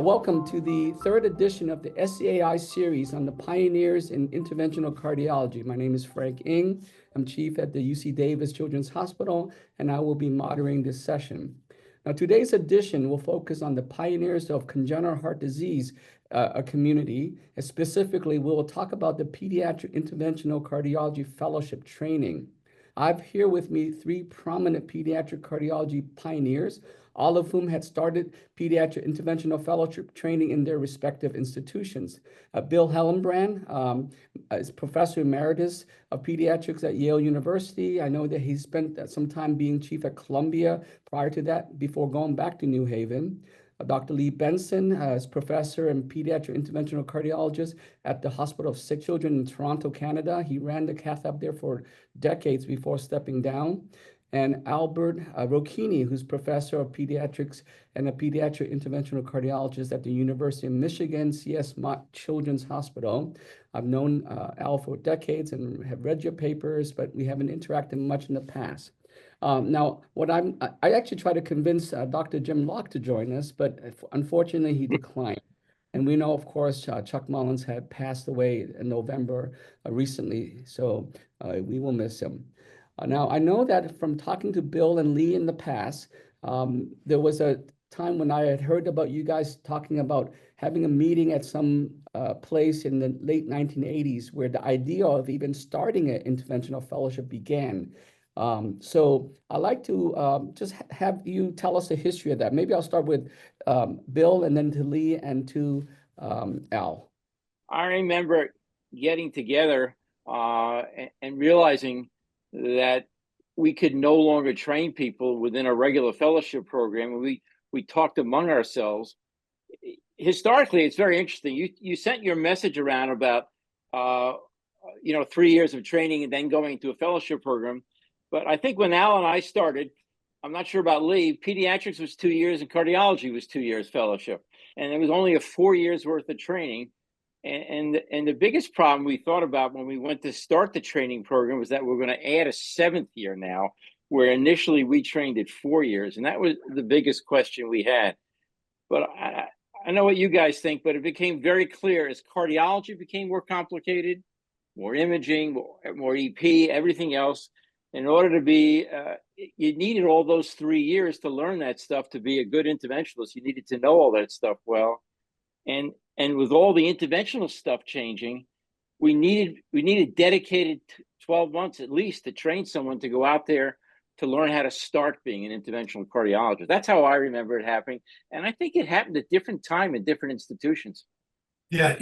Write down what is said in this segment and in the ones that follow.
Welcome to the third edition of the SCAI series on the pioneers in interventional cardiology. My name is Frank Ng. I'm chief at the UC Davis Children's Hospital, and I will be moderating this session. Now, today's edition will focus on the pioneers of congenital heart disease community. And specifically, we will talk about the Pediatric Interventional Cardiology Fellowship Training. I have here with me three prominent pediatric cardiology pioneers, all of whom had started pediatric interventional fellowship training in their respective institutions. Bill Hellenbrand is professor emeritus of pediatrics at Yale University. I know that he spent some time being chief at Columbia prior to that, before going back to New Haven. Dr. Lee Benson is professor and pediatric interventional cardiologist at the Hospital of Sick Children in Toronto, Canada. He ran the cath lab there for decades before stepping down. And Albert Rocchini, who's professor of pediatrics and a pediatric interventional cardiologist at the University of Michigan CS Children's Hospital. I've known Al for decades and have read your papers, but we haven't interacted much in the past. Now, I actually tried to convince Dr. Jim Locke to join us, but unfortunately he declined. And we know, of course, Chuck Mullins had passed away in November recently, so we will miss him. Now, I know that from talking to Bill and Lee in the past, there was a time when I had heard about you guys talking about having a meeting at some place in the late 1980s where the idea of even starting an interventional fellowship began. So I'd like to just have you tell us the history of that. Maybe I'll start with Bill and then to Lee and to Al. I remember getting together and realizing that we could no longer train people within a regular fellowship program. We talked among ourselves. Historically, it's very interesting. You sent your message around about 3 years of training and then going into a fellowship program. But I think when Al and I started, I'm not sure about Lee, pediatrics was 2 years and cardiology was 2 years fellowship. And it was only a 4 years worth of training. And the biggest problem we thought about when we went to start the training program was that we're going to add a 7th year now, where initially we trained at 4 years. And that was the biggest question we had. But I know what you guys think, but it became very clear as cardiology became more complicated, more imaging, more EP, everything else. In order to be, you needed all those 3 years to learn that stuff to be a good interventionalist. You needed to know all that stuff well. And with all the interventional stuff changing, we needed dedicated 12 months at least to train someone to go out there to learn how to start being an interventional cardiologist. That's how I remember it happening. And I think it happened at different time in different institutions. Yeah,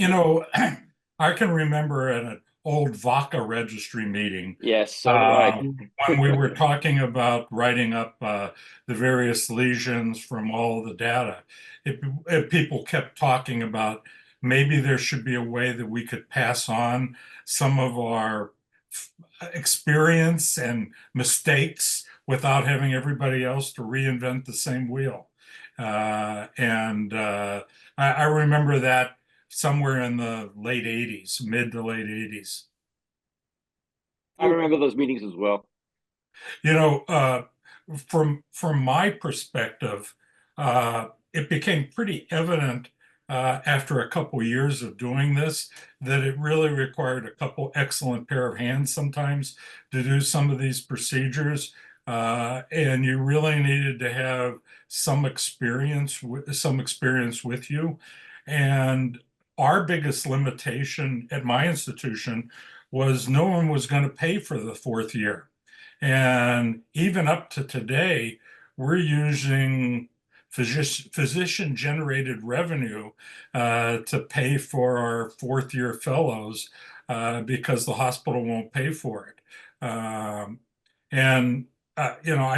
I can remember at an old VACA registry meeting. Yes, so do I. When we were talking about writing up the various lesions from all the data, people kept talking about maybe there should be a way that we could pass on some of our experience and mistakes without having everybody else to reinvent the same wheel. I remember that somewhere in the late 80s, mid to late 80s. I remember those meetings as well. From my perspective, it became pretty evident after a couple years of doing this that it really required a couple excellent pair of hands sometimes to do some of these procedures. And you really needed to have some experience with you. And our biggest limitation at my institution was no one was going to pay for the 4th year. And even up to today, we're using physician-generated revenue to pay for our 4th year fellows because the hospital won't pay for it. I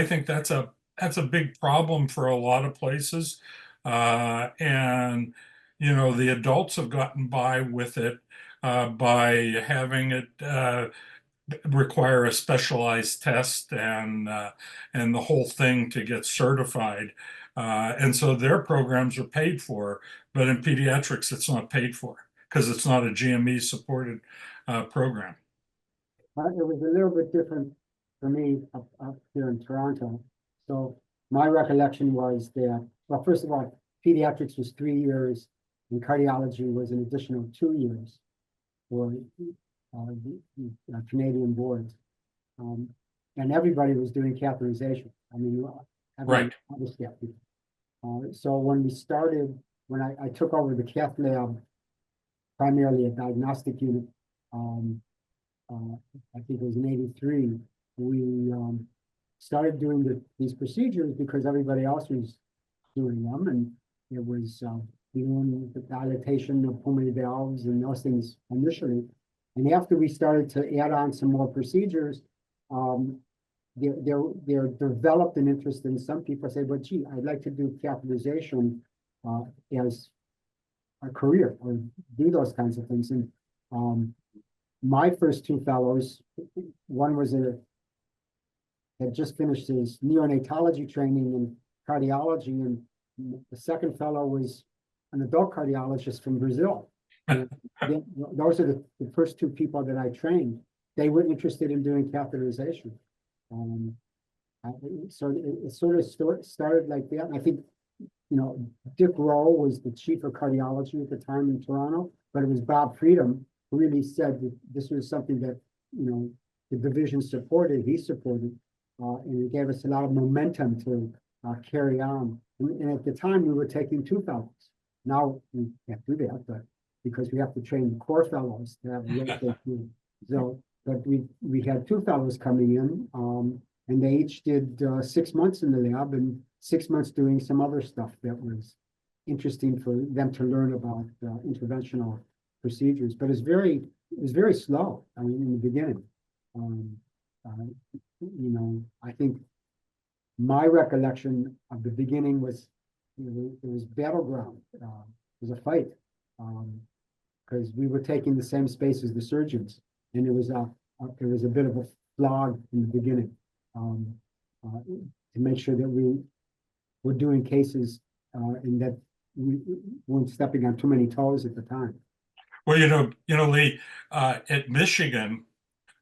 think that's a big problem for a lot of places. The adults have gotten by with it by having it require a specialized test and the whole thing to get certified. And so their programs are paid for, but in pediatrics, it's not paid for because it's not a GME supported program. It was a little bit different for me up here in Toronto. So my recollection was that, well, first of all, pediatrics was 3 years, and cardiology was an additional 2 years for the Canadian boards. And everybody was doing catheterization. I mean, Right. So when we started, when I took over the cath lab, primarily a diagnostic unit, I think it was in '83, we started doing these procedures because everybody else was doing them, and it was doing the dilatation of pulmonary valves and those things initially. And after we started to add on some more procedures, there developed an interest in some people say, but gee, I'd like to do catheterization as a career or do those kinds of things. And my first two fellows, one was had just finished his neonatology training in cardiology, and the second fellow was an adult cardiologist from Brazil. Those are the first two people that I trained. They were interested in doing catheterization. So it sort of started like that. And I think, Dick Rowe was the chief of cardiology at the time in Toronto, but it was Bob Freedom who really said that this was something that, the division supported, he supported, and it gave us a lot of momentum to carry on. And at the time, we were taking 2 fellows. Now we can't do that, but because we have to train the core fellows to have the so, but we had 2 fellows coming in, and they each did 6 months in the lab and 6 months doing some other stuff that was interesting for them to learn about interventional procedures. But it was very slow. I mean, in the beginning, I think my recollection of the beginning was it was battleground. It was a fight because we were taking the same space as the surgeons, and it was a bit of a flog in the beginning to make sure that we were doing cases and that we weren't stepping on too many toes at the time. Well, Lee, at Michigan,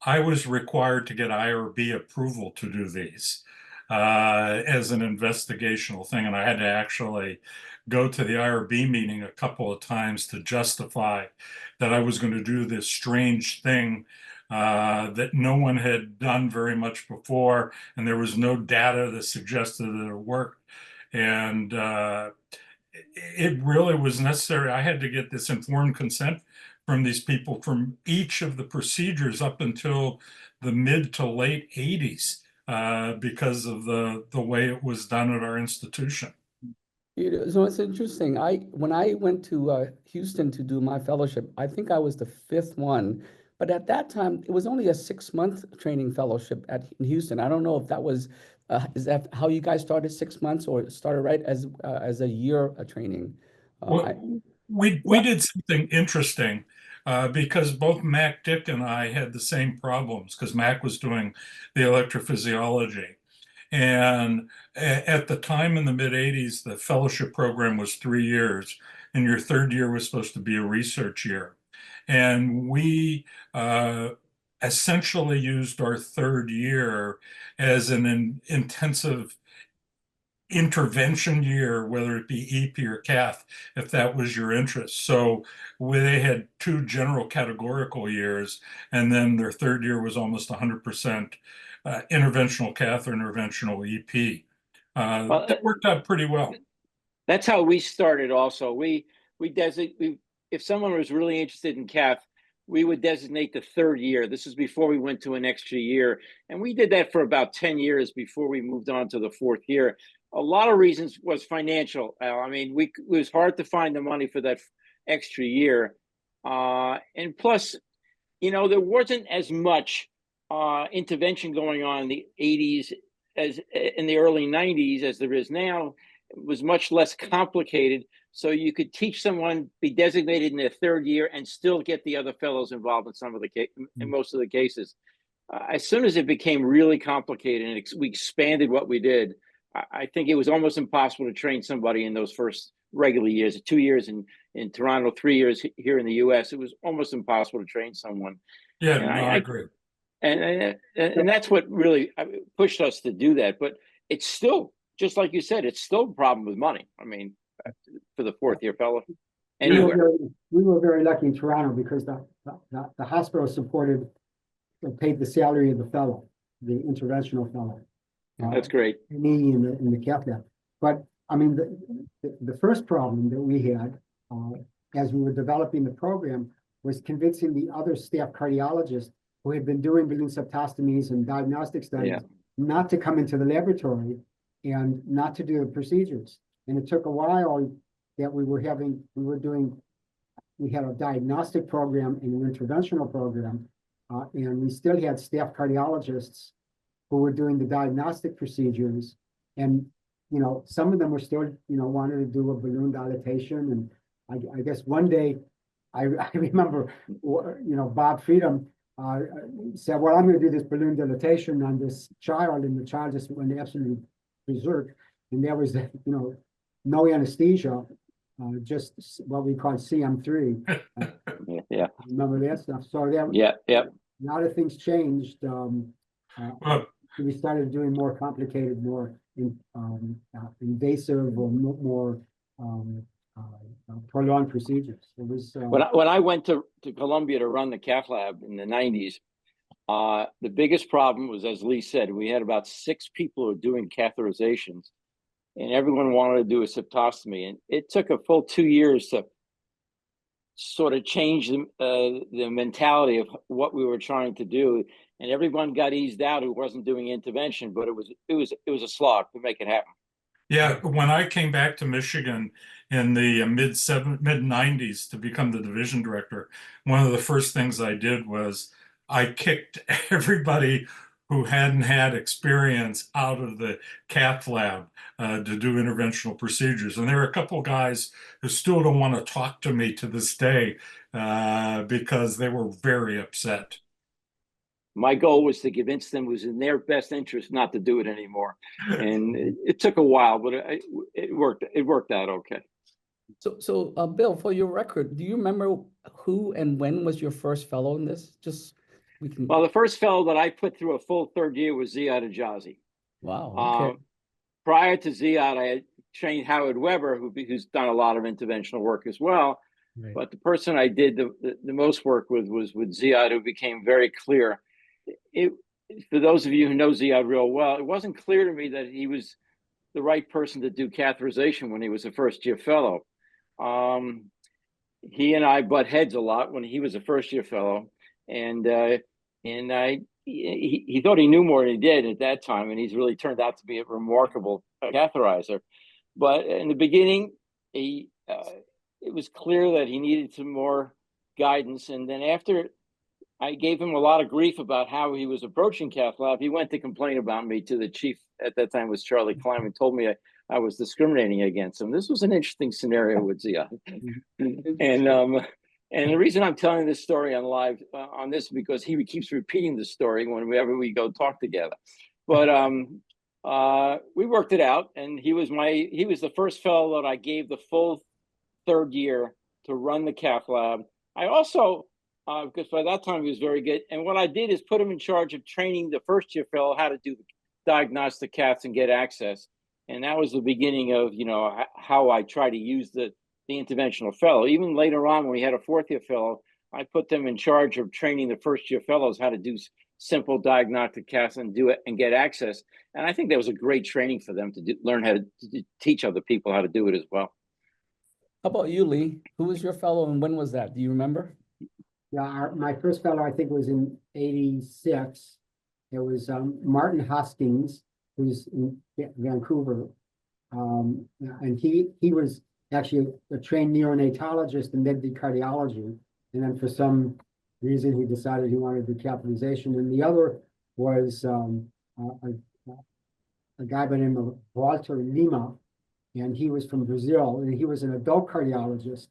I was required to get IRB approval to do these as an investigational thing, and I had to actually go to the IRB meeting a couple of times to justify that I was going to do this strange thing that no one had done very much before, and there was no data that suggested that it worked. And it really was necessary. I had to get this informed consent from these people from each of the procedures up until the mid to late 80s because of the way it was done at our institution. So it's interesting. When I went to Houston to do my fellowship, I think I was the 5th one. But at that time, it was only a 6-month training fellowship in Houston. I don't know if that was, is that how you guys started 6 months or started right as a year of training? Well, we did something interesting because both Mac Dick and I had the same problems because Mac was doing the electrophysiology. And at the time in the mid 80s, the fellowship program was 3 years, and your 3rd year was supposed to be a research year. And we essentially used our 3rd year as an intensive intervention year, whether it be EP or cath, if that was your interest. So they had 2 general categorical years, and then their 3rd year was almost 100% interventional cath or interventional EP. That worked out pretty well. That's how we started also. If someone was really interested in cath, we would designate the 3rd year. This is before we went to an extra year. And we did that for about 10 years before we moved on to the 4th year. A lot of reasons was financial. I mean, it was hard to find the money for that extra year. And plus, there wasn't as much intervention going on in the 80s as in the early 90s as there is now. It was much less complicated. So you could teach someone, be designated in their 3rd year, and still get the other fellows involved in most of the cases. As soon as it became really complicated and we expanded what we did, I think it was almost impossible to train somebody in those first regular years. 2 years in Toronto, 3 years here in the US. It was almost impossible to train someone. Yeah, I agree. And that's what really pushed us to do that. But it's still, just like you said, it's still a problem with money. I mean, for the fourth year fellow? We were Anywhere. very- We were very lucky in Toronto because the hospital supported, paid the salary of the fellow, the interventional fellow. That's great. Me in the cath lab. But I mean, the first problem that we had, as we were developing the program, was convincing the other staff cardiologists who had been doing balloon septostomies and diagnostic studies Yeah. not to come into the laboratory and not to do the procedures. And it took a while that we had a diagnostic program and an interventional program, and we still had staff cardiologists who were doing the diagnostic procedures. And, you know, some of them were still, you know, wanted to do a balloon dilatation. And I guess one day, I remember, you know, Bob Freedom said, well, I'm going to do this balloon dilatation on this child, and the child just went absolutely berserk. And there was, you know, no anesthesia, just what we call CM3. Yeah. Remember that stuff? So there, Yeah. a lot of things changed. Well, We started doing more complicated, more invasive, or more prolonged procedures. It was When I went to Columbia to run the cath lab in the 90s, the biggest problem was, as Lee said, we had about 6 people who were doing catheterizations, and everyone wanted to do a septostomy. And it took a full 2 years to sort of change the mentality of what we were trying to do. And everyone got eased out who wasn't doing intervention, but it was a slog to make it happen. yeah, when I came back to Michigan in the mid 90s to become the division director, one of the first things I did was I kicked everybody who hadn't had experience out of the cath lab to do interventional procedures. And there are a couple guys who still don't want to talk to me to this day because they were very upset. My goal was to convince them it was in their best interest not to do it anymore. And it took a while, but it worked. It worked out okay. So Bill, for your record, do you remember who and when was your first fellow in this? Just we can. Well, the first fellow that I put through a full 3rd year was Ziad Ajazi. Wow. Okay. Prior to Ziad, I had trained Howard Weber, who's done a lot of interventional work as well. Right. But the person I did the most work with was with Ziad, who became very clear. For those of you who know Ziad real well, it wasn't clear to me that he was the right person to do catheterization when he was a first-year fellow. He and I butt heads a lot when he was a first-year fellow, and he thought he knew more than he did at that time, and he's really turned out to be a remarkable catheterizer. But in the beginning, it was clear that he needed some more guidance, and then after I gave him a lot of grief about how he was approaching cath lab, he went to complain about me to the chief at that time, was Charlie Klein, and told me I was discriminating against him. This was an interesting scenario with Ziad. And the reason I'm telling this story on live on this is because he keeps repeating the story whenever we go talk together. But we worked it out, and he was the first fellow that I gave the full 3rd year to run the cath lab. I also, because by that time he was very good, and what I did is put him in charge of training the first-year fellow how to do the diagnostic caths and get access. And that was the beginning of, you know, how I try to use the interventional fellow. Even later on, when we had a 4th-year fellow, I put them in charge of training the first-year fellows how to do simple diagnostic caths and do it and get access. And I think that was a great training for them to learn how to teach other people how to do it as well. How about you, Lee? Who was your fellow and when was that? Do you remember? Yeah, my first fellow, I think, was in '86. It was Martin Hoskins, who's in Vancouver. And he was actually a trained neonatologist and then did cardiology. And then for some reason, he decided he wanted to do catheterization. And the other was a guy by the name of Walter Lima. And he was from Brazil. And he was an adult cardiologist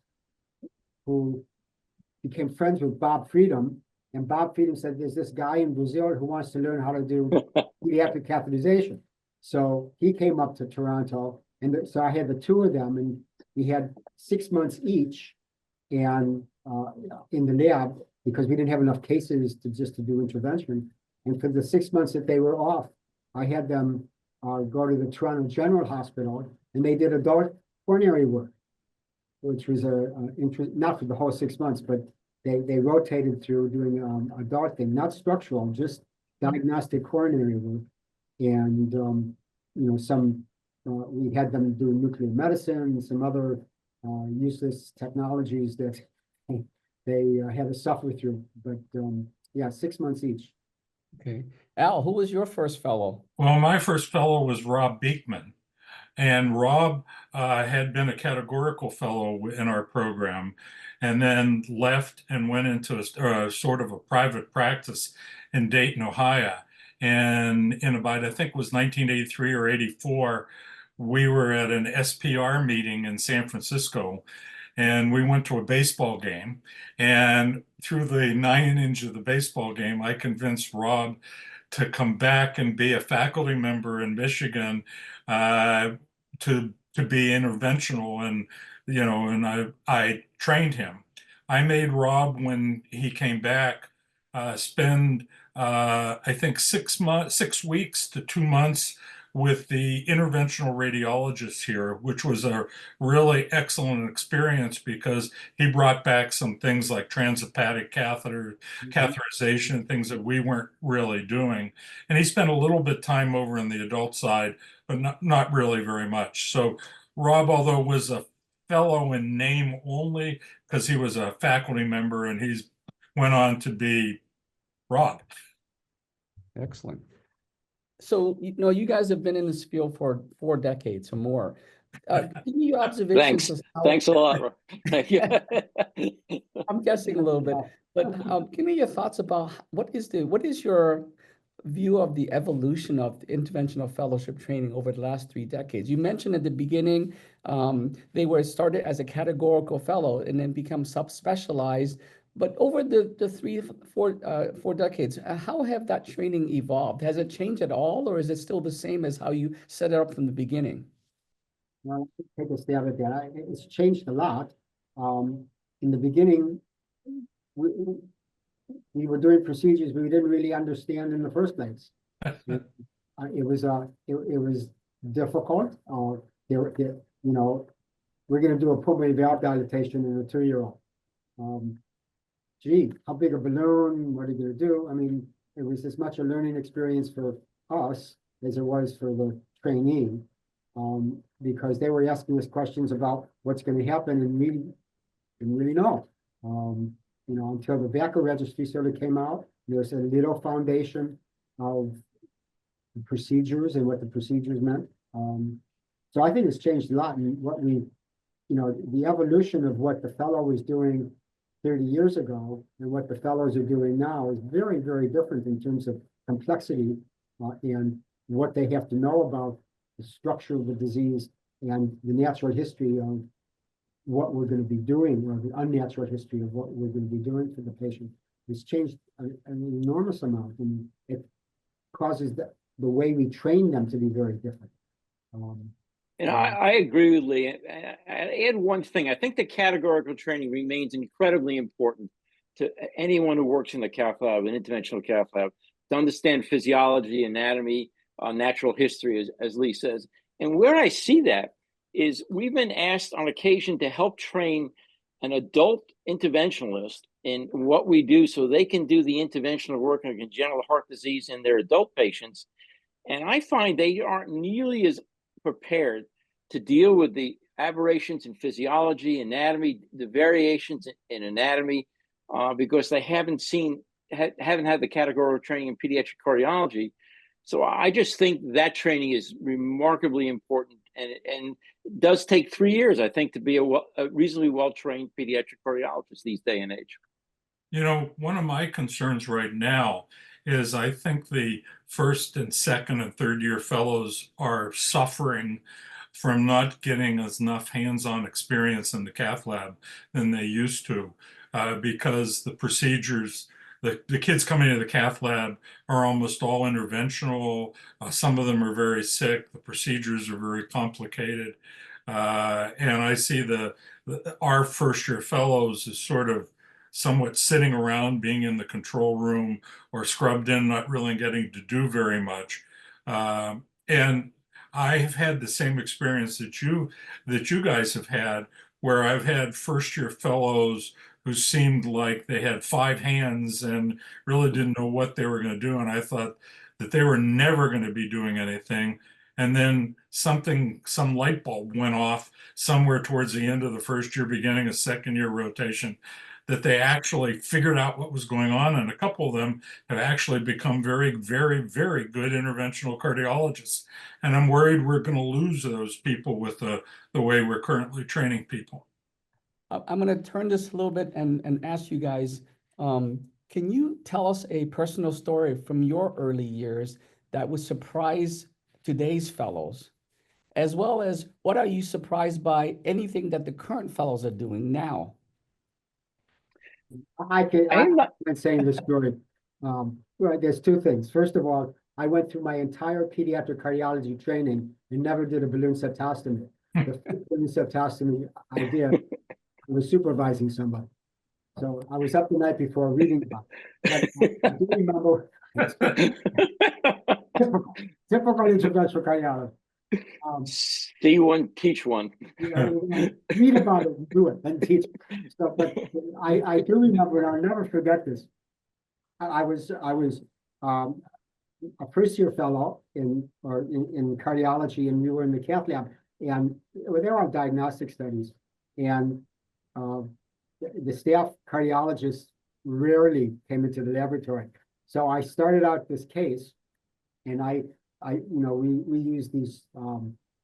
who became friends with Bob Freedom. And Bob Freedom said, there's this guy in Brazil who wants to learn how to do pediatric catheterization. So he came up to Toronto. And so I had the 2 of them, and we had 6 months each and in the lab, because we didn't have enough cases to do intervention. And for the 6 months that they were off, I had them go to the Toronto General Hospital, and they did adult coronary work, which was not for the whole 6 months, but they rotated through doing adult thing, not structural, just diagnostic coronary work. And, we had them do nuclear medicine, some other useless technologies that they had to suffer through. But yeah, 6 months each. Okay. Al, who was your first fellow? Well, my first fellow was Rob Beekman. And Rob had been a categorical fellow in our program and then left and went into a sort of a private practice in Dayton, Ohio. And in about, I think it was 1983 or 84, we were at an SPR meeting in San Francisco. And we went to a baseball game. And through the 9 innings of the baseball game, I convinced Rob to come back and be a faculty member in Michigan to be interventional, and I trained him. I made Rob, when he came back, spend I think 6 weeks to 2 months with the interventional radiologist here, which was a really excellent experience because he brought back some things like transhepatic catheterization, things that we weren't really doing. And he spent a little bit of time over in the adult side, but not really very much. So Rob, although was a fellow in name only because he was a faculty member, and he's went on to be Rob. Excellent. So, you guys have been in this field for 4 decades or more. Give me your observations. Thanks a lot. I'm guessing a little bit, but give me your thoughts about what is your view of the evolution of the interventional fellowship training over the last 3 decades. You mentioned at the beginning, they were started as a categorical fellow and then become subspecialized. But over the 4 decades, how have that training evolved? Has it changed at all, or is it still the same as how you set it up from the beginning? Well, take a stab at that. It's changed a lot. In the beginning, we were doing procedures we didn't really understand in the first place. It was difficult. We're going to do a pulmonary valve dilatation in a 2-year-old. Gee, how big a balloon? What are you going to do? I mean, it was as much a learning experience for us as it was for the trainee, because they were asking us questions about what's going to happen, and we didn't really know. Until the VACA registry sort of came out, there's a little foundation of the procedures and what the procedures meant. So I think it's changed a lot. And the evolution of what the fellow was doing 30 years ago and what the fellows are doing now is very, very different in terms of complexity and what they have to know about the structure of the disease and the natural history of what we're going to be doing, or the unnatural history of what we're going to be doing for the patient. It's changed an enormous amount, and it causes the way we train them to be very different. I agree with Lee. I add one thing. I think the categorical training remains incredibly important to anyone who works in the cath lab, an interventional cath lab, to understand physiology, anatomy, natural history, as Lee says. And where I see that is we've been asked on occasion to help train an adult interventionalist in what we do so they can do the interventional work on congenital heart disease in their adult patients. And I find they aren't nearly as prepared to deal with the aberrations in physiology, anatomy, the variations in anatomy, because they haven't had the categorical training in pediatric cardiology. So I just think that training is remarkably important, and it does take 3 years, I think, to be a reasonably well-trained pediatric cardiologist these day and age. One of my concerns right now is I think the first and second and third year fellows are suffering from not getting enough hands-on experience in the cath lab than they used to, because the procedures, the kids coming to the cath lab are almost all interventional. Some of them are very sick. The procedures are very complicated. And I see our first year fellows is sort of somewhat sitting around, being in the control room or scrubbed in, not really getting to do very much. And I have had the same experience that you guys have had, where I've had first-year fellows who seemed like they had five hands and really didn't know what they were going to do, and I thought that they were never going to be doing anything. And then some light bulb went off somewhere towards the end of the first year, beginning of second year rotation, that they actually figured out what was going on. And a couple of them have actually become very, very, very good interventional cardiologists. And I'm worried we're going to lose those people with the way we're currently training people. I'm going to turn this a little bit and ask you guys, can you tell us a personal story from your early years that would surprise today's fellows, as well as what are you surprised by anything that the current fellows are doing now? I'm saying this story. Well, there's two things. First of all, I went through my entire pediatric cardiology training and never did a balloon septostomy. The first balloon septostomy I did, I was supervising somebody. So I was up the night before reading about it. But I do remember typical interventional cardiology. See one, teach one. Read about it, do it, and teach it. So, but I do remember, and I'll never forget this. I was a first year fellow in cardiology, and we were in the cath lab, and they were on diagnostic studies, and the staff cardiologists rarely came into the laboratory. So I started out this case, and we use these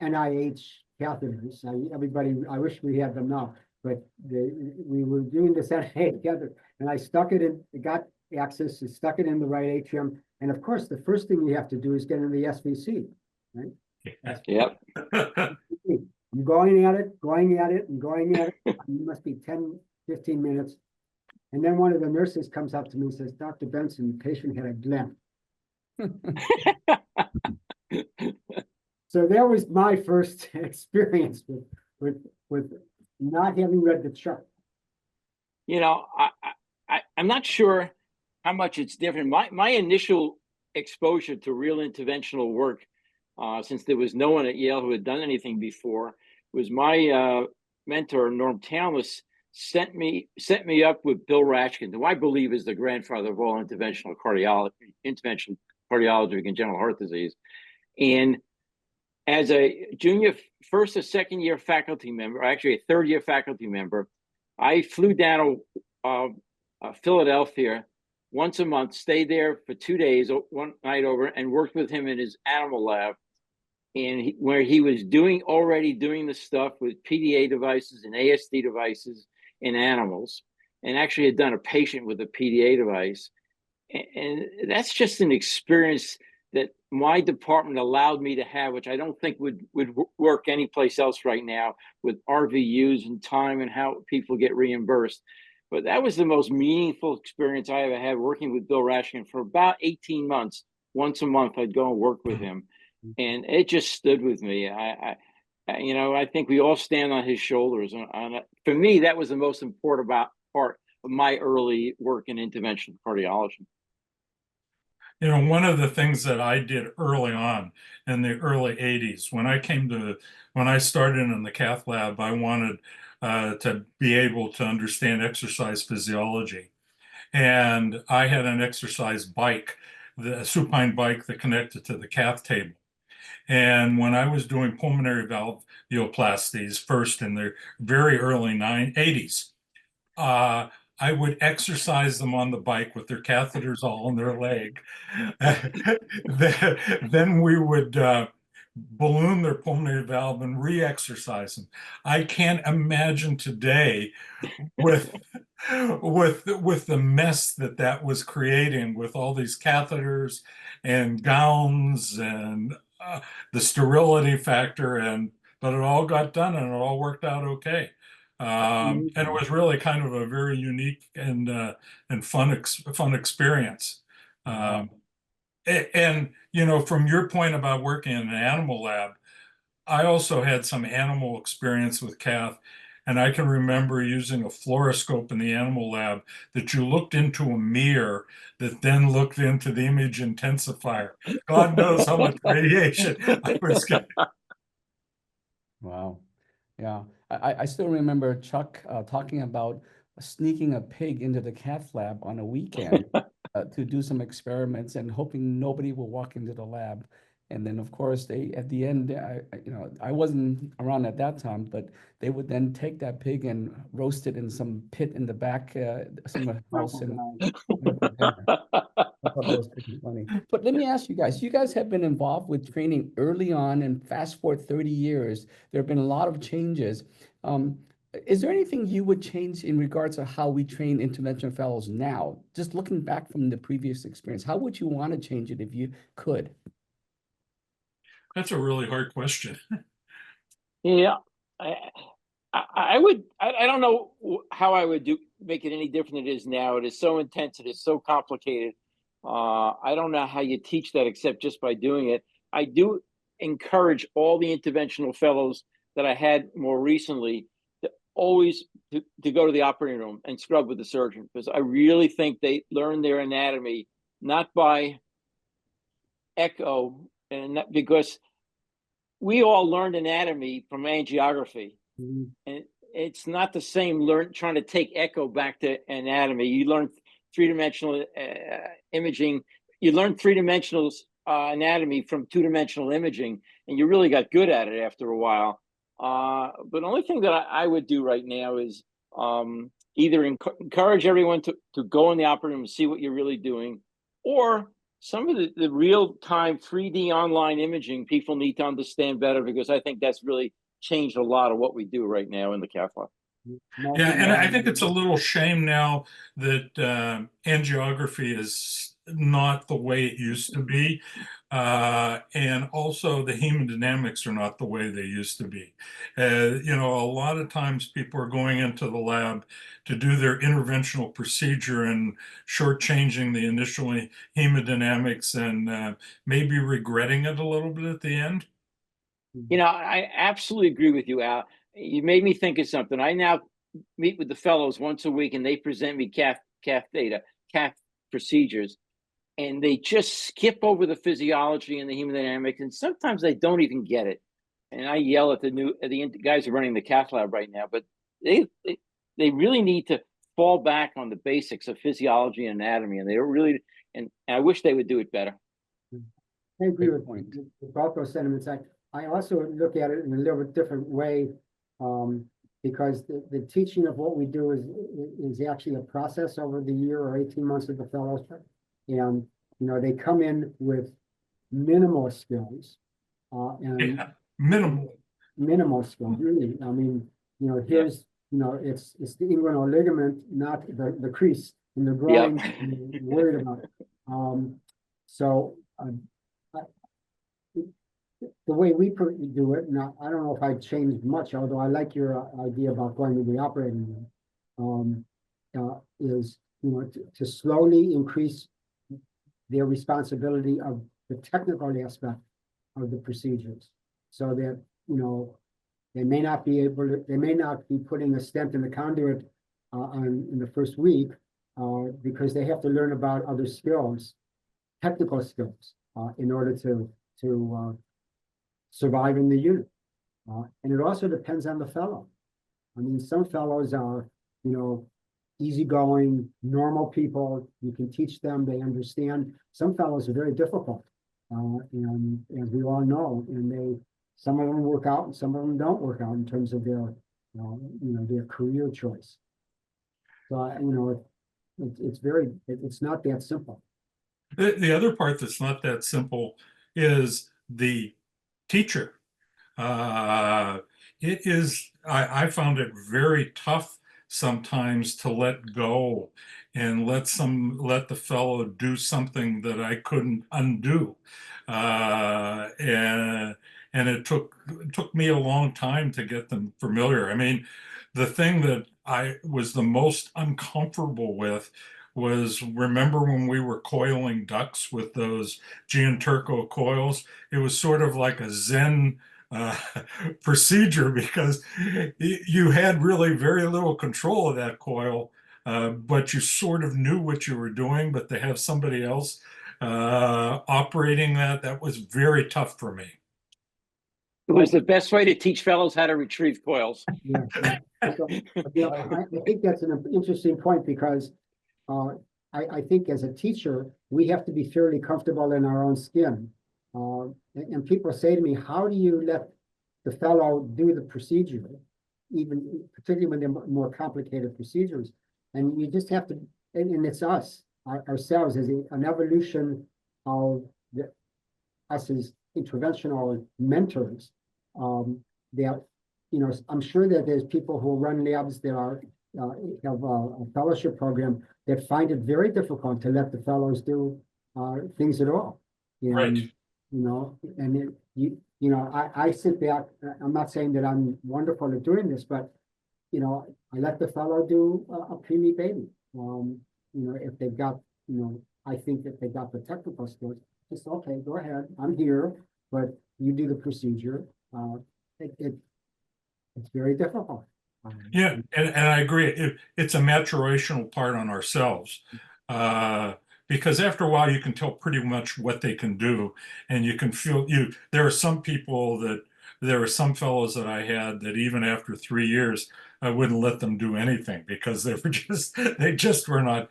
NIH catheters. I wish we had them now, but we were doing this NIH catheter, and I stuck it in, it got access, stuck it in the right atrium. And of course, the first thing you have to do is get in the SVC, right? Yep. I'm going at it, and going at it. It must be 10, 15 minutes. And then one of the nurses comes up to me and says, Dr. Benson, the patient had a glen. So that was my first experience with not having read the chart. You know, I'm not sure how much it's different. My initial exposure to real interventional work, since there was no one at Yale who had done anything before, was my mentor, Norm Townless, set me up with Bill Rashkin, who I believe is the grandfather of all interventional cardiology of congenital heart disease. And as a junior, first or second year faculty member, actually a third year faculty member, I flew down to Philadelphia once a month, stayed there for 2 days, one night over, and worked with him in his animal lab, and where he was already doing the stuff with PDA devices and ASD devices in animals, and actually had done a patient with a PDA device. And that's just an experience that my department allowed me to have, which I don't think would work anyplace else right now, with RVUs and time and how people get reimbursed. But that was the most meaningful experience I ever had, working with Bill Rashkin for about 18 months. Once a month, I'd go and work with him, and it just stood with me. I think we all stand on his shoulders. For me, that was the most important part of my early work in interventional cardiology. You know, one of the things that I did early on in the early 80s, when I started in the cath lab, I wanted to be able to understand exercise physiology. And I had an exercise bike, the supine bike that connected to the cath table. And when I was doing pulmonary valvuloplasties first in the very early 80s, I would exercise them on the bike with their catheters all in their leg. Then we would balloon their pulmonary valve and re-exercise them. I can't imagine today with the mess that was creating, with all these catheters and gowns and the sterility factor, but it all got done and it all worked out okay. And it was really kind of a very unique and fun experience. And you know, from your point about working in an animal lab, I also had some animal experience with cath, And I can remember using a fluoroscope in the animal lab that you looked into a mirror that then looked into the image intensifier. God knows how much radiation I was getting. Wow. Yeah. I still remember Chuck talking about sneaking a pig into the cath lab on a weekend to do some experiments and hoping nobody will walk into the lab. And then, of course, they at the end, I wasn't around at that time, but they would then take that pig and roast it in some pit in the back, somewhere else, and for dinner. I thought that was pretty funny. But let me ask you guys, you guys have been involved with training early on, and fast forward 30 years, there have been a lot of changes. Is there anything you would change in regards to how we train intervention fellows now? Just looking back from the previous experience, how would you want to change it if you could? That's a really hard question. Yeah, I would. I don't know how I would make it any different than it is now. It is so intense. It is so complicated. I don't know how you teach that except just by doing it. I do encourage all the interventional fellows that I had more recently to always to go to the operating room and scrub with the surgeon, because I really think they learn their anatomy not by echo, and that, because we all learned anatomy from angiography, and it's not the same trying to take echo back to anatomy. You learn three-dimensional imaging. You learn three-dimensional anatomy from two-dimensional imaging, and you really got good at it after a while. But the only thing that I would do right now is either encourage everyone to go in the operating room and see what you're really doing, or some of the real-time 3D online imaging people need to understand better, because I think that's really changed a lot of what we do right now in the cath lab. Yeah, and I think it's a little shame now that angiography is not the way it used to be. And also the hemodynamics are not the way they used to be. A lot of times people are going into the lab to do their interventional procedure and shortchanging the initial hemodynamics and maybe regretting it a little bit at the end. I absolutely agree with you, Al. You made me think of something. I now meet with the fellows once a week, and they present me cath data, cath procedures, and they just skip over the physiology and the hemodynamics, and sometimes they don't even get it. And I yell at the guys who are running the cath lab right now, but they really need to fall back on the basics of physiology and anatomy, and they don't really. And I wish they would do it better. I agree with both those sentiments. I also look at it in a little bit different way, because the teaching of what we do is actually a process over the year or 18 months of the fellowship. And, they come in with minimal skills. Minimal skills, really. I mean, here's, it's the inguinal ligament, not the crease in the groin. Yep. Worried about it. The way we do it, now, I don't know if I changed much, although I like your idea about going to the operating room, is, to slowly increase their responsibility of the technical aspect of the procedures, so that, they may not be putting a stent in the conduit in the first week, because they have to learn about other skills, technical skills, in order to survive in the unit. And it also depends on the fellow. I mean, some fellows are, easygoing, normal people. You can teach them, they understand. Some fellows are very difficult, and as we all know, and some of them work out and some of them don't work out in terms of their, their career choice. So, it's not that simple. The other part that's not that simple is the teacher. I found it very tough sometimes to let go and let the fellow do something that I couldn't undo. And it took me a long time to get them familiar. I mean, the thing that I was the most uncomfortable with was, remember when we were coiling ducks with those Gianturco coils? It was sort of like a Zen procedure because you had really very little control of that coil, but you sort of knew what you were doing. But to have somebody else operating that was very tough for me. It was the best way to teach fellows how to retrieve coils. Yeah. So, I think that's an interesting point because I think as a teacher, we have to be fairly comfortable in our own skin. And people say to me, how do you let the fellow do the procedure, even particularly when they're more complicated procedures? And you just have to, and it's us, ourselves, as an evolution of us as interventional mentors. That, I'm sure that there's people who run labs that have a fellowship program that find it very difficult to let the fellows do things at all. Right. And I sit back. I'm not saying that I'm wonderful at doing this, but I let the fellow do a preemie baby. If they've got, I think that they got the technical skills. Just okay, go ahead. I'm here, but you do the procedure. It's very difficult. Yeah, and I agree. It's a maturational part on ourselves. Because after a while you can tell pretty much what they can do, and you can feel there are some people there are some fellows that I had that even after 3 years I wouldn't let them do anything because they just were not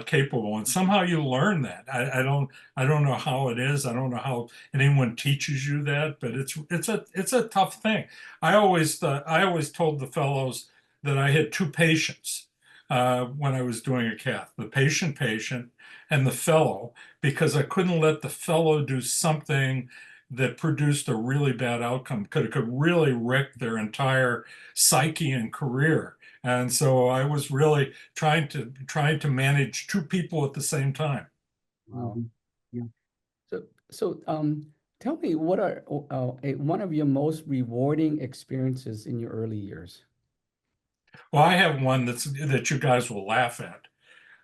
capable, and somehow you learn that. I don't know how it is. I don't know how anyone teaches you that, but it's a tough thing. I always told the fellows that I had two patients when I was doing a cath, the patient and the fellow, because I couldn't let the fellow do something that produced a really bad outcome, could really wreck their entire psyche and career. And so I was really trying to manage two people at the same time. Wow. Yeah. So tell me, what are one of your most rewarding experiences in your early years? Well, I have one that you guys will laugh at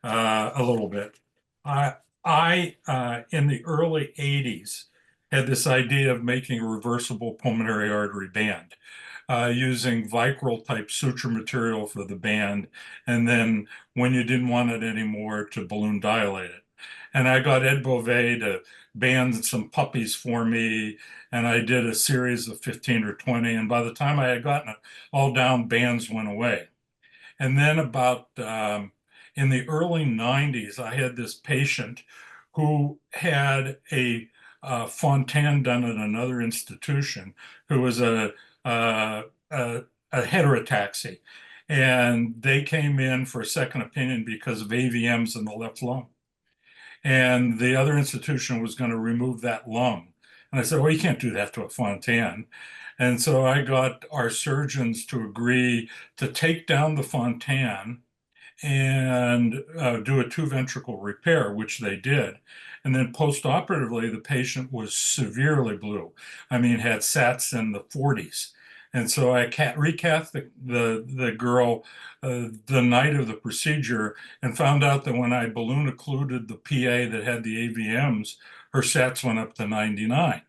a little bit. I in the early 80s had this idea of making a reversible pulmonary artery band using Vicryl type suture material for the band, and then when you didn't want it anymore, to balloon dilate it. And I got Ed Beauvais to band some puppies for me, and I did a series of 15 or 20, and by the time I had gotten it all down, bands went away. And then about in the early 90s, I had this patient who had a Fontan done at another institution, who was a heterotaxy. And they came in for a second opinion because of AVMs in the left lung. And the other institution was going to remove that lung. And I said, well, you can't do that to a Fontan. And so I got our surgeons to agree to take down the Fontan and do a two-ventricle repair, which they did. And then post-operatively, the patient was severely blue. I mean, had SATs in the 40s. And so I recathed the girl the night of the procedure and found out that when I balloon occluded the PA that had the AVMs, her SATs went up to 99.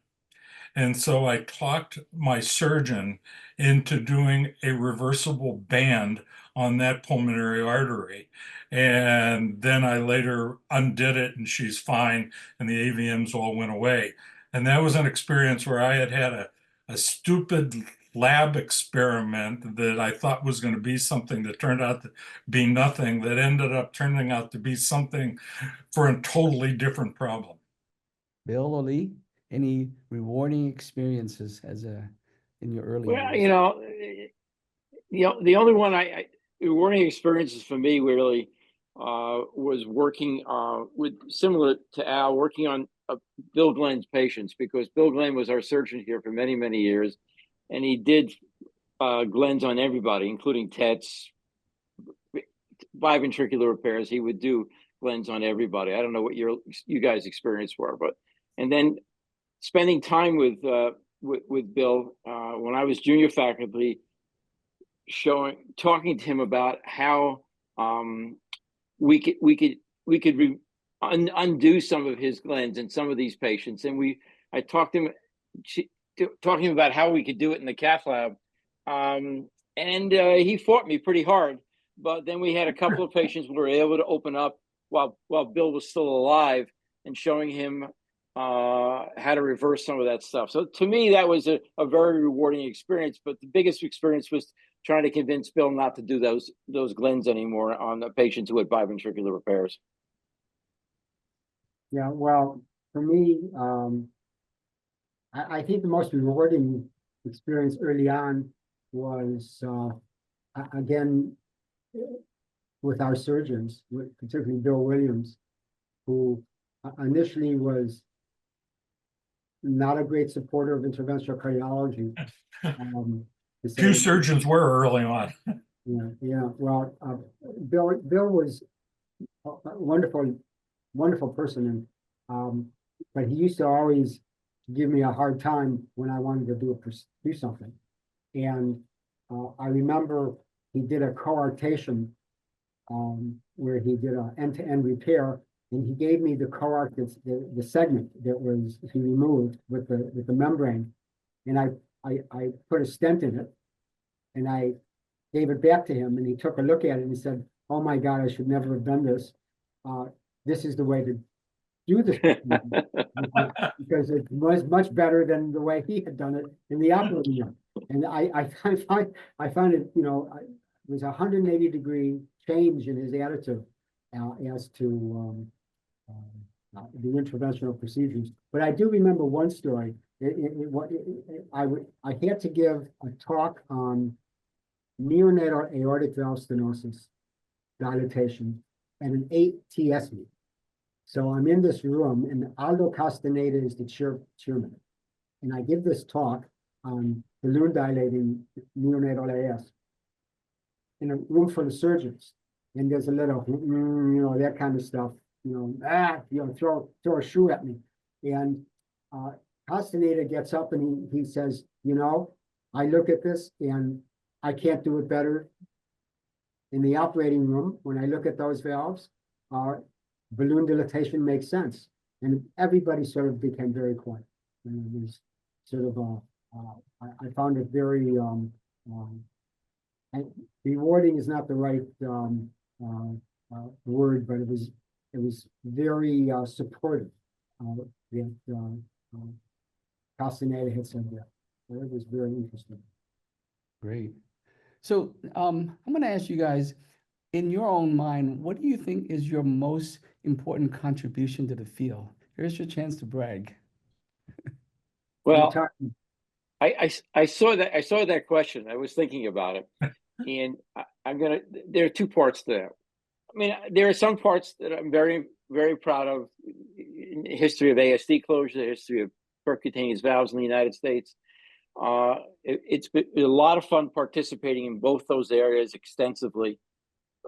And so I talked my surgeon into doing a reversible band on that pulmonary artery. And then I later undid it and she's fine and the AVMs all went away. And that was an experience where I had a stupid lab experiment that I thought was going to be something that turned out to be nothing, that ended up turning out to be something for a totally different problem. Bill or Lee, any rewarding experiences in your early Well, years? the only one rewarding experiences for me really was working similar to Al, working on Bill Glenn's patients, because Bill Glenn was our surgeon here for many, many years. And he did Glenn's on everybody, including TETs, biventricular repairs. He would do Glenn's on everybody. I don't know what you guys' experience were, and then spending time with Bill when I was junior faculty, talking to him about how we could undo some of his Glenn's in some of these patients. And I talked to him. talking about how we could do it in the cath lab. And he fought me pretty hard. But then we had a couple of patients we were able to open up while Bill was still alive, and showing him how to reverse some of that stuff. So to me, that was a very rewarding experience. But the biggest experience was trying to convince Bill not to do those glens anymore on the patients who had biventricular repairs. Yeah, well, for me, I think the most rewarding experience early on was, again, with our surgeons, particularly Bill Williams, who initially was not a great supporter of interventional cardiology. Few surgeons were early on. Yeah. Well, Bill was a wonderful person, and but he used to always give me a hard time when I wanted to do something. And I remember he did a coarctation where he did an end-to-end repair, and he gave me the coarct, the segment that was he removed with the membrane, and I put a stent in it, and I gave it back to him, and he took a look at it and he said, "Oh my God, I should never have done this. This is the way to do this," because it was much better than the way he had done it in the operating room. And I found it, it was a 180-degree change in his attitude as to the interventional procedures. But I do remember one story. I had to give a talk on neonatal aortic valve stenosis dilatation at an 8TS meeting. So I'm in this room, and Aldo Castaneda is the chairman. And I give this talk on balloon dilating neonatal AS in a room full of surgeons. And there's a little, that kind of stuff, throw a shoe at me. And Castaneda gets up and he says, I look at this and I can't do it better in the operating room. When I look at those valves, balloon dilatation makes sense. And everybody sort of became very quiet. And it was sort of, I found it very, rewarding is not the right word, but it was very supportive that Castaneda had said that. So it was very interesting. Great. So I'm going to ask you guys, in your own mind, what do you think is your most important contribution to the field? Here's your chance to brag. Well, I saw that question. I was thinking about it, and there are two parts to that. I mean, there are some parts that I'm very, very proud of in the history of ASD closure, the history of percutaneous valves in the United States. It's been a lot of fun participating in both those areas extensively.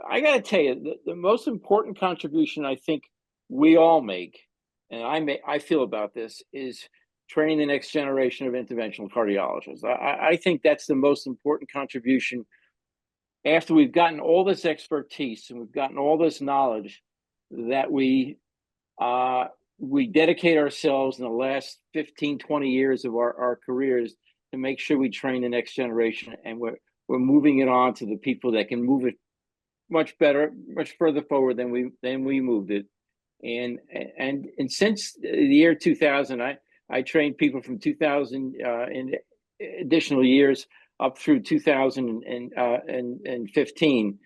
I got to tell you, the most important contribution I think we all make, and I feel about this, is training the next generation of interventional cardiologists. I think that's the most important contribution. After we've gotten all this expertise and we've gotten all this knowledge, that we dedicate ourselves in the last 15, 20 years of our careers to make sure we train the next generation, and we're moving it on to the people that can move it much better, much further forward than we moved it. And since the year 2000, I trained people from 2000 in additional years up through 2015,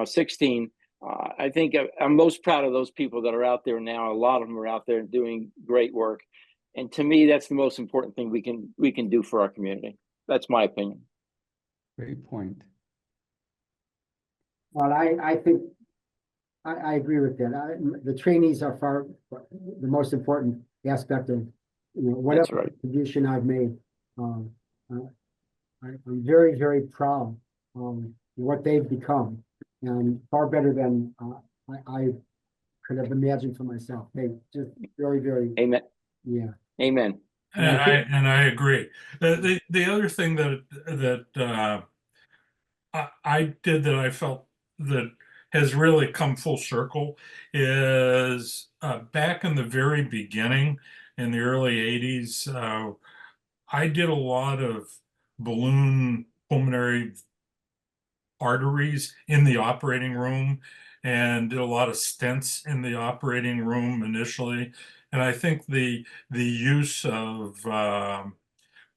16. I think I'm most proud of those people that are out there now. A lot of them are out there doing great work. And to me, that's the most important thing we can do for our community. That's my opinion. Great point. Well, I think I agree with that. The trainees are far the most important aspect of whatever contribution I've made. I'm very, very proud of what they've become, and far better than I could have imagined for myself. They just very, very. Amen. Yeah. Amen. And I agree. The other thing that I did that I felt that has really come full circle is back in the very beginning, in the early 80s, I did a lot of balloon pulmonary arteries in the operating room and did a lot of stents in the operating room initially. And I think the use of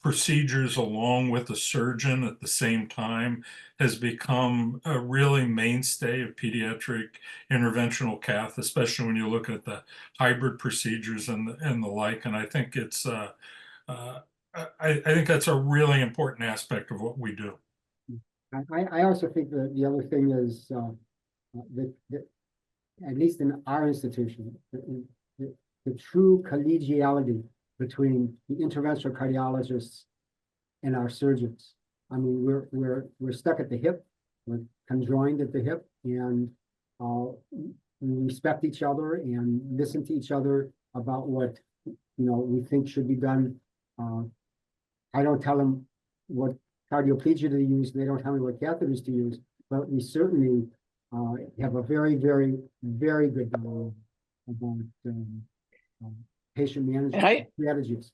procedures along with the surgeon at the same time has become a really mainstay of pediatric interventional cath, especially when you look at the hybrid procedures and the like. And I think it's I think that's a really important aspect of what we do. I also think that the other thing is that at least in our institution, the true collegiality between the interventional cardiologists and our surgeons. I mean, we're stuck at the hip, we're conjoined at the hip, and we respect each other and listen to each other about what we think should be done. I don't tell them what cardioplegia to use, they don't tell me what catheters to use, but we certainly have a very, very, very good dialogue about patient management strategies.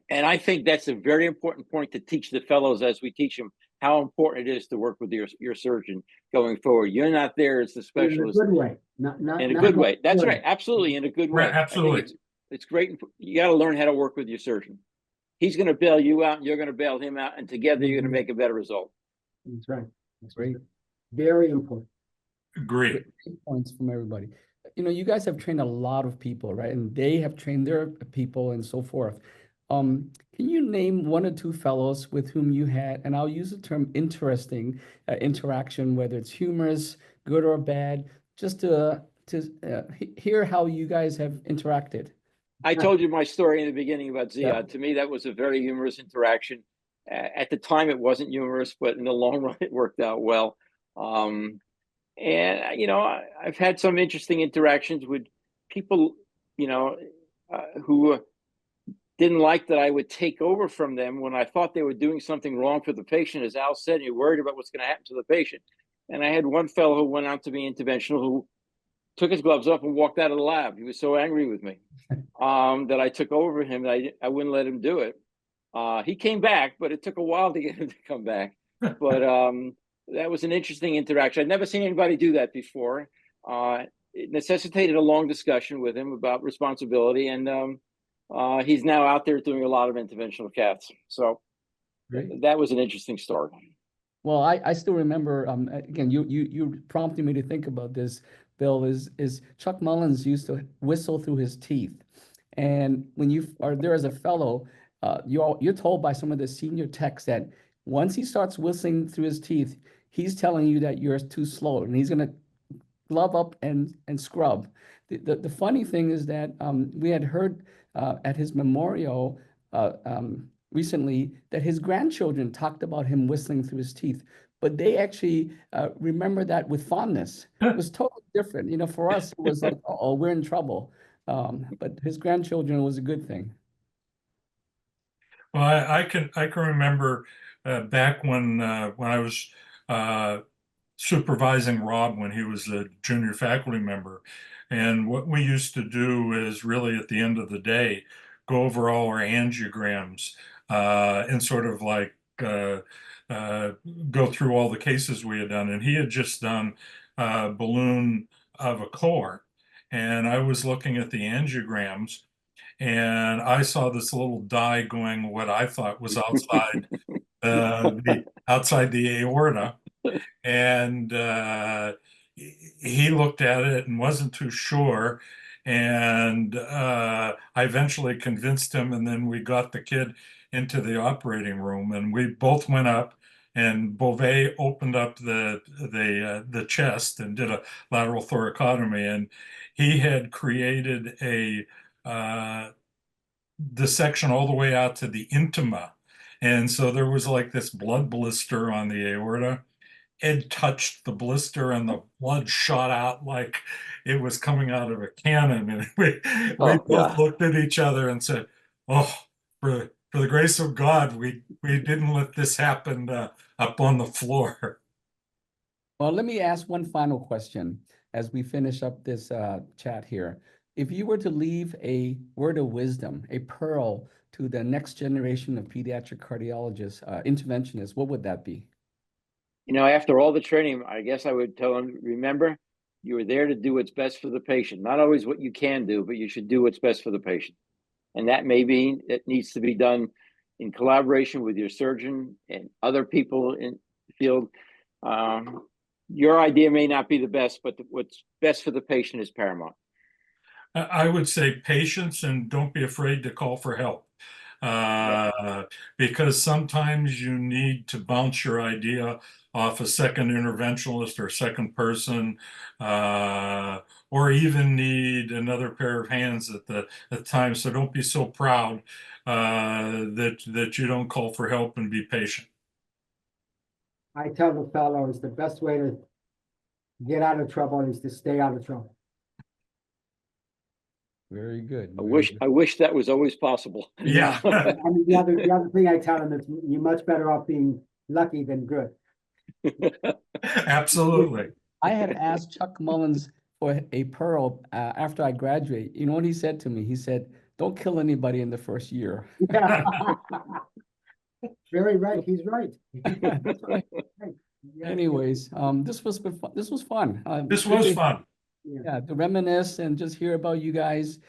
And I think that's a very important point to teach the fellows as we teach them how important it is to work with your surgeon going forward. You're not there as the specialist. In a good way. Not in a good way. That's right. Absolutely. In a good way. Right, absolutely. I think it's great. You got to learn how to work with your surgeon. He's going to bail you out and you're going to bail him out, and together you're going to make a better result. That's right. That's great. Very important. Great. Points from everybody. You guys have trained a lot of people, right? And they have trained their people and so forth. Can you name one or two fellows with whom you had, and I'll use the term interesting interaction, whether it's humorous, good or bad, just to hear how you guys have interacted? I told you my story in the beginning about Ziad. Yeah. To me, that was a very humorous interaction. At the time, it wasn't humorous, but in the long run, it worked out well. And, I've had some interesting interactions with people, who didn't like that I would take over from them when I thought they were doing something wrong for the patient. As Al said, you're worried about what's going to happen to the patient. And I had one fellow who went out to be interventional who took his gloves off and walked out of the lab. He was so angry with me that I took over him. I wouldn't let him do it. He came back, but it took a while to get him to come back. But that was an interesting interaction. I'd never seen anybody do that before. It necessitated a long discussion with him about responsibility, and he's now out there doing a lot of interventional caths. So that was an interesting story. Well, I still remember, again, you prompted me to think about this, Bill, is Chuck Mullins used to whistle through his teeth. And when you are there as a fellow, you're told by some of the senior techs that once he starts whistling through his teeth, he's telling you that you're too slow and he's going to glove up and scrub. The funny thing is that we had heard at his memorial recently that his grandchildren talked about him whistling through his teeth, but they actually remember that with fondness. It was totally different. For us, it was like, oh, we're in trouble. But his grandchildren was a good thing. Well, I can remember back when I was supervising Rob when he was a junior faculty member, and what we used to do is really at the end of the day go over all our angiograms and sort of like go through all the cases we had done. And he had just done a balloon of a cohort, and I was looking at the angiograms, and I saw this little dye going what I thought was outside outside the aorta, and he looked at it and wasn't too sure. And I eventually convinced him, and then we got the kid into the operating room, and we both went up, and Beauvais opened up the chest and did a lateral thoracotomy, and he had created a dissection all the way out to the intima. And so there was like this blood blister on the aorta. Ed touched the blister and the blood shot out like it was coming out of a cannon. And we both looked at each other and said, oh, for the grace of God, we didn't let this happen up on the floor. Well, let me ask one final question as we finish up this chat here. If you were to leave a word of wisdom, a pearl to the next generation of pediatric cardiologists, interventionists, what would that be? You know, after all the training, I guess I would tell them, remember, you are there to do what's best for the patient. Not always what you can do, but you should do what's best for the patient. And that may be, it needs to be done in collaboration with your surgeon and other people in the field. Your idea may not be the best, but what's best for the patient is paramount. I would say patience, and don't be afraid to call for help. Because sometimes you need to bounce your idea off a second interventionalist or second person, or even need another pair of hands at the time. So don't be so proud that you don't call for help, and be patient. I tell the fellows the best way to get out of trouble is to stay out of trouble. Very good. I wish that was always possible. Yeah. I mean, the other thing I tell them is you're much better off being lucky than good. Absolutely. I had asked Chuck Mullins for a pearl after I graduate. You know what he said to me? He said, "Don't kill anybody in the first year." Yeah. Very right. He's right. That's right. Yeah. Anyways, this was fun. This was fun. This was fun. Yeah, to reminisce and just hear about you guys.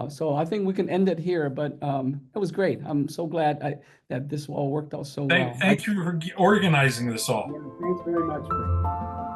So I think we can end it here, but it was great. I'm so glad that this all worked out so well. Thank you for organizing this all. Yeah, thanks very much.